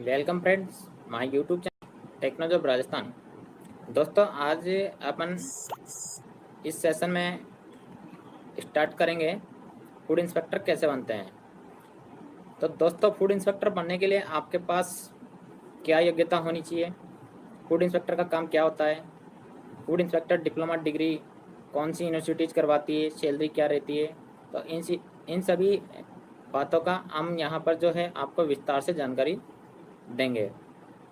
Welcome friends my YouTube channel Technojob Rajasthan. दोस्तों आज अपन इस सेशन में स्टार्ट करेंगे फूड इंस्पेक्टर कैसे बनते हैं। तो दोस्तों फूड इंस्पेक्टर बनने के लिए आपके पास क्या योग्यता होनी चाहिए, फूड इंस्पेक्टर का काम क्या होता है, फूड इंस्पेक्टर डिप्लोमा डिग्री कौन सी यूनिवर्सिटीज़ करवाती है, सैलरी क्या रहती है। तो इन सभी बातों का हम यहाँ पर जो है आपको विस्तार से जानकारी देंगे।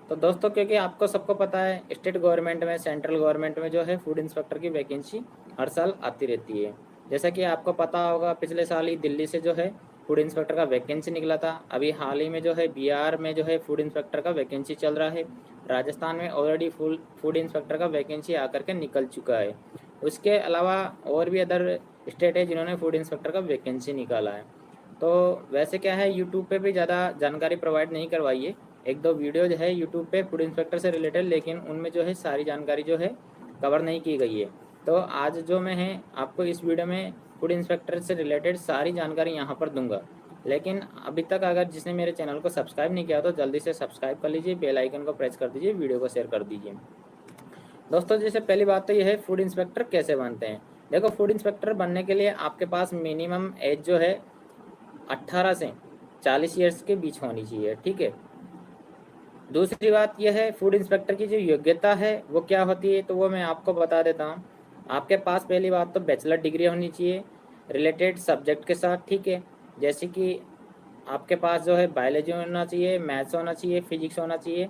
तो दोस्तों क्योंकि आपको सबको पता है स्टेट गवर्नमेंट में, सेंट्रल गवर्नमेंट में जो है फूड इंस्पेक्टर की वैकेंसी हर साल आती रहती है। जैसा कि आपको पता होगा पिछले साल ही दिल्ली से जो है फूड इंस्पेक्टर का वैकेंसी निकला था। अभी हाल ही में जो है बिहार में जो है फूड इंस्पेक्टर का वैकेंसी चल रहा है। राजस्थान में ऑलरेडी फूड इंस्पेक्टर का वैकेंसी आकर के निकल चुका है। उसके अलावा और भी अदर स्टेट है जिन्होंने फूड इंस्पेक्टर का वैकेंसी निकाला है। तो वैसे क्या है, यूट्यूब पे भी ज़्यादा जानकारी प्रोवाइड नहीं करवाई है। एक दो वीडियो जो है यूट्यूब पे फूड इंस्पेक्टर से रिलेटेड, लेकिन उनमें जो है सारी जानकारी जो है कवर नहीं की गई है। तो आज जो मैं है आपको इस वीडियो में फूड इंस्पेक्टर से रिलेटेड सारी जानकारी यहाँ पर दूंगा। लेकिन अभी तक अगर जिसने मेरे चैनल को सब्सक्राइब नहीं किया तो जल्दी से सब्सक्राइब कर लीजिए, बेल आइकन को प्रेस कर दीजिए, वीडियो को शेयर कर दीजिए। दोस्तों जैसे पहली बात तो ये है फूड इंस्पेक्टर कैसे बनते हैं। देखो फूड इंस्पेक्टर बनने के लिए आपके पास मिनिमम एज जो है 18 से 40 ईयर्स के बीच होनी चाहिए, ठीक है। दूसरी बात यह है फूड इंस्पेक्टर की जो योग्यता है वो क्या होती है, तो वो मैं आपको बता देता हूँ। आपके पास पहली बात तो बैचलर डिग्री होनी चाहिए रिलेटेड सब्जेक्ट के साथ, ठीक है। जैसे कि आपके पास जो है बायोलॉजी होना चाहिए, मैथ्स होना चाहिए, फिजिक्स होना चाहिए,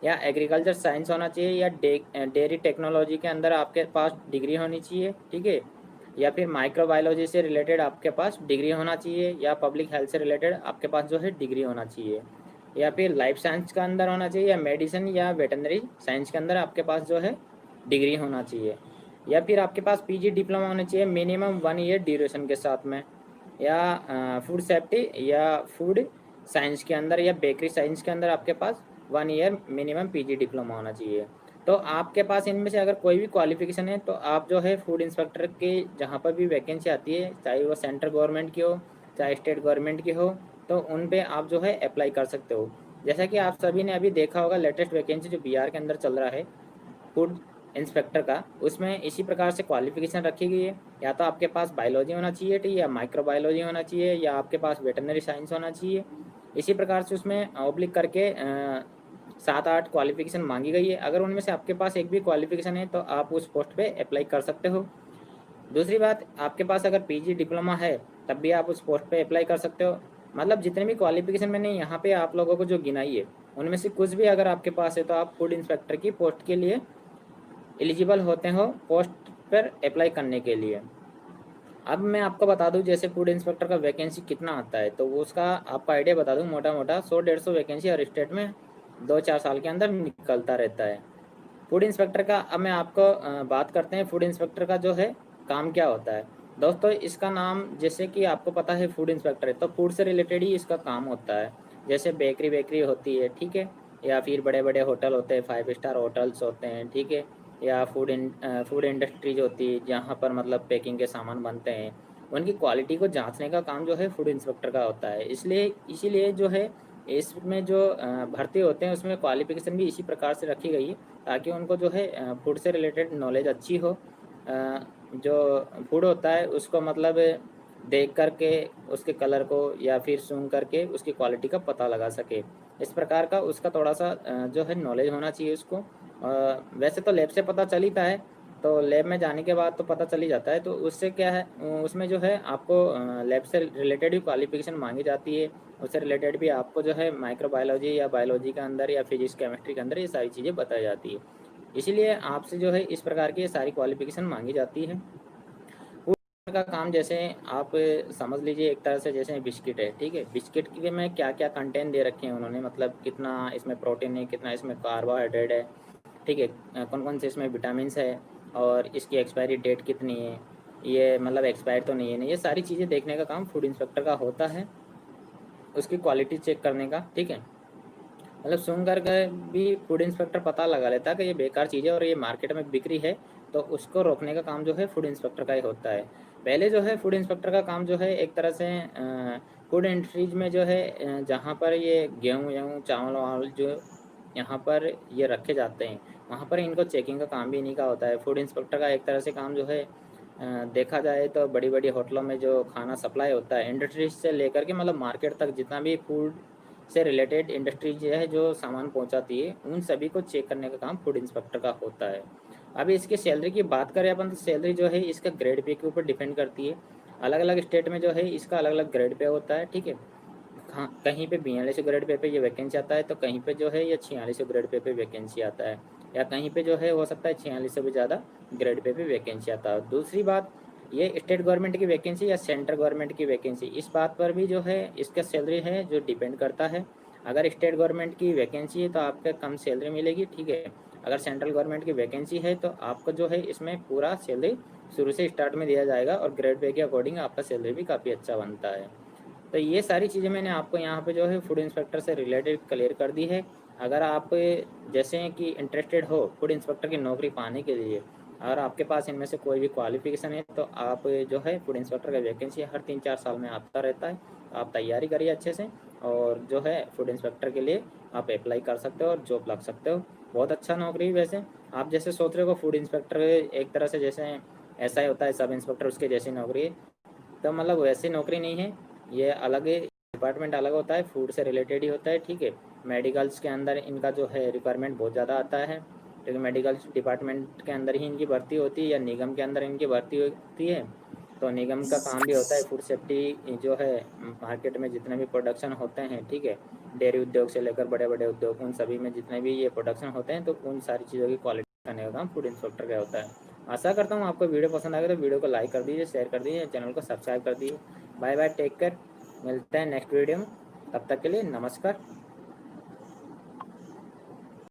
या एग्रीकल्चर साइंस होना चाहिए, या डेयरी टेक्नोलॉजी के अंदर आपके पास डिग्री होनी चाहिए, ठीक है। या फिर माइक्रोबायोलॉजी से रिलेटेड आपके पास डिग्री होना चाहिए, या पब्लिक हेल्थ से रिलेटेड आपके पास जो है डिग्री होना चाहिए, या फिर लाइफ साइंस का अंदर होना चाहिए, या मेडिसिन या वेटनरी साइंस के अंदर आपके पास जो है डिग्री होना चाहिए, या फिर आपके पास पीजी डिप्लोमा होना चाहिए मिनिमम 1 ईयर ड्यूरेशन के साथ में, या फूड सेफ्टी या फूड साइंस के अंदर या बेकरी साइंस के अंदर आपके पास 1 ईयर मिनिमम पीजी डिप्लोमा होना चाहिए। तो आपके पास इनमें से अगर कोई भी क्वालिफिकेशन है तो आप जो है फूड इंस्पेक्टर के जहाँ पर भी वैकेंसी आती है, चाहे वो सेंट्रल गवर्नमेंट की हो चाहे स्टेट गवर्नमेंट की हो, तो उन पे आप जो है अप्लाई कर सकते हो। जैसा कि आप सभी ने अभी देखा होगा लेटेस्ट वैकेंसी जो बिहार के अंदर चल रहा है फूड इंस्पेक्टर का, उसमें इसी प्रकार से क्वालिफिकेशन रखी गई है। या तो आपके पास बायोलॉजी होना चाहिए, ठीक, या माइक्रोबायोलॉजी होना चाहिए, या आपके पास वेटरनरी साइंस होना चाहिए। इसी प्रकार से उसमें ऑब्लिक करके 7-8 क्वालिफिकेशन मांगी गई है। अगर उनमें से आपके पास एक भी क्वालिफिकेशन है तो आप उस पोस्ट पे अप्लाई कर सकते हो। दूसरी बात, आपके पास अगर पीजी डिप्लोमा है तब भी आप उस पोस्ट पे अप्लाई कर सकते हो। मतलब जितने भी क्वालिफिकेशन मैंने यहाँ पे आप लोगों को जो गिनाई है उनमें से कुछ भी अगर आपके पास है तो आप फूड इंस्पेक्टर की पोस्ट के लिए एलिजिबल होते हो पोस्ट पर अप्लाई करने के लिए। अब मैं आपको बता दूं जैसे फूड इंस्पेक्टर का वैकेंसी कितना आता है, तो वो उसका आपको आइडिया बता दूं। मोटा मोटा 100-150 वैकेंसी हर स्टेट में 2-4 साल के अंदर निकलता रहता है फूड इंस्पेक्टर का। अब मैं आपको बात करते हैं फूड इंस्पेक्टर का जो है काम क्या होता है। दोस्तों इसका नाम जैसे कि आपको पता है फूड इंस्पेक्टर है तो फूड से रिलेटेड ही इसका काम होता है। जैसे बेकरी वेकरी होती है, ठीक है, या फिर बड़े बड़े होटल होते हैं, 5 स्टार होटल्स होते हैं, ठीक है, या फूड इंडस्ट्रीज होती है जहाँ पर मतलब पैकिंग के सामान बनते हैं, उनकी क्वालिटी को जांचने का काम जो है फूड इंस्पेक्टर का होता है। इसलिए इसीलिए जो है इसमें जो भर्ती होते हैं उसमें क्वालिफिकेशन भी इसी प्रकार से रखी गई है ताकि उनको जो है फूड से रिलेटेड नॉलेज अच्छी हो। जो फूड होता है उसको मतलब देख करके उसके कलर को या फिर सूंघ करके उसकी क्वालिटी का पता लगा सके। इस प्रकार का उसका थोड़ा सा जो है नॉलेज होना चाहिए उसको। वैसे तो लैब से पता चलता है, तो लैब में जाने के बाद तो पता चल ही जाता है। तो उससे क्या है उसमें जो है आपको लैब से रिलेटेड भी क्वालिफिकेशन मांगी जाती है। उससे रिलेटेड भी आपको जो है माइक्रोबायोलॉजी या बायोलॉजी के अंदर या फिजिक्स केमिस्ट्री के अंदर ये सारी चीज़ें बताई जाती है। इसीलिए आपसे जो है इस प्रकार की ये सारी क्वालिफिकेशन मांगी जाती है। फूड का काम जैसे आप समझ लीजिए एक तरह से जैसे बिस्किट है, ठीक है, बिस्किट के में क्या क्या कंटेंट दे रखे हैं उन्होंने, मतलब कितना इसमें प्रोटीन है, कितना इसमें कार्बोहाइड्रेट है, ठीक है, कौन कौन से इसमें विटामिन्स है, और इसकी एक्सपायरी डेट कितनी है, ये मतलब एक्सपायर तो नहीं है, नहीं, ये सारी चीज़ें देखने का काम फूड इंस्पेक्टर का होता है, उसकी क्वालिटी चेक करने का, ठीक है। मतलब सुन कर के भी फूड इंस्पेक्टर पता लगा लेता है कि ये बेकार चीज़ है और ये मार्केट में बिक्री है, तो उसको रोकने का काम जो है फूड इंस्पेक्टर का ही होता है। पहले जो है फूड इंस्पेक्टर का काम जो है एक तरह से फूड इंडस्ट्रीज में जो है जहाँ पर ये गेहूँ चावल वावल जो यहाँ पर ये रखे जाते हैं, वहाँ पर इनको चेकिंग का काम भी इन्हीं का होता है। फूड इंस्पेक्टर का एक तरह से काम जो है देखा जाए तो बड़ी बड़ी होटलों में जो खाना सप्लाई होता है इंडस्ट्रीज से लेकर के मतलब मार्केट तक, जितना भी फूड से रिलेटेड इंडस्ट्री जो है जो सामान पहुंचाती है, उन सभी को चेक करने का काम फूड इंस्पेक्टर का होता है। अभी इसकी सैलरी की बात करें अपन, तो सैलरी जो है इसका ग्रेड पे के ऊपर डिपेंड करती है। अलग अलग स्टेट में जो है इसका अलग अलग ग्रेड पे होता है, ठीक है। हाँ, कहीं पे 42 ग्रेड पे ये वैकेंसी आता है, तो कहीं पे जो है ये 46 ग्रेड पे वैकेंसी आता है, या कहीं पे जो है हो सकता है 46 से भी ज़्यादा ग्रेड पे वैकेंसी आता है। दूसरी बात, ये स्टेट गवर्नमेंट की वैकेंसी या सेंट्रल गवर्नमेंट की वैकेंसी, इस बात पर भी जो है इसका सैलरी है जो डिपेंड करता है। अगर स्टेट गवर्नमेंट की वैकेंसी है तो आपको कम सैलरी मिलेगी, ठीक है। अगर सेंट्रल गवर्नमेंट की वैकेंसी है तो आपको जो है इसमें पूरा सैलरी शुरू से स्टार्ट में दिया जाएगा, और ग्रेड पे के अकॉर्डिंग आपका सैलरी भी काफ़ी अच्छा बनता है। तो ये सारी चीज़ें मैंने आपको यहाँ पे जो है फूड इंस्पेक्टर से रिलेटेड क्लियर कर दी है। अगर आप जैसे कि इंटरेस्टेड हो फूड इंस्पेक्टर की नौकरी पाने के लिए, अगर आपके पास इनमें से कोई भी क्वालिफिकेशन है, तो आप जो है फूड इंस्पेक्टर का वैकेंसी हर 3-4 साल में आता रहता है। तो आप तैयारी करिए अच्छे से, और जो है फूड इंस्पेक्टर के लिए आप अप्लाई कर सकते हो और जॉब लग सकते हो। बहुत अच्छा नौकरी है। वैसे आप जैसे सोच रहे हो फूड इंस्पेक्टर एक तरह से जैसे ऐसा ही होता है सब इंस्पेक्टर उसके जैसी नौकरी है, तो मतलब वैसी नौकरी नहीं है। ये अलग है, डिपार्टमेंट अलग होता है, फूड से रिलेटेड ही होता है, ठीक है। मेडिकल्स के अंदर इनका जो है रिक्वायरमेंट बहुत ज़्यादा आता है, क्योंकि मेडिकल्स डिपार्टमेंट के अंदर ही इनकी भर्ती होती है, या निगम के अंदर इनकी भर्ती होती है। तो निगम का काम भी होता है फूड सेफ्टी जो है, मार्केट में जितने भी प्रोडक्शन होते हैं, ठीक है, डेयरी उद्योग से लेकर बड़े बड़े उद्योग, उन सभी में जितने भी ये प्रोडक्शन होते हैं, तो उन सारी चीज़ों की क्वालिटी करने का काम फूड इंस्पेक्टर का होता है। आशा करता हूँ आपको वीडियो पसंद आएगा, तो वीडियो को लाइक कर दीजिए, शेयर कर दीजिए, चैनल को सब्सक्राइब कर दीजिए। बाय बाय, टेक केयर, मिलते हैं नेक्स्ट वीडियो में। तब तक के लिए नमस्कार।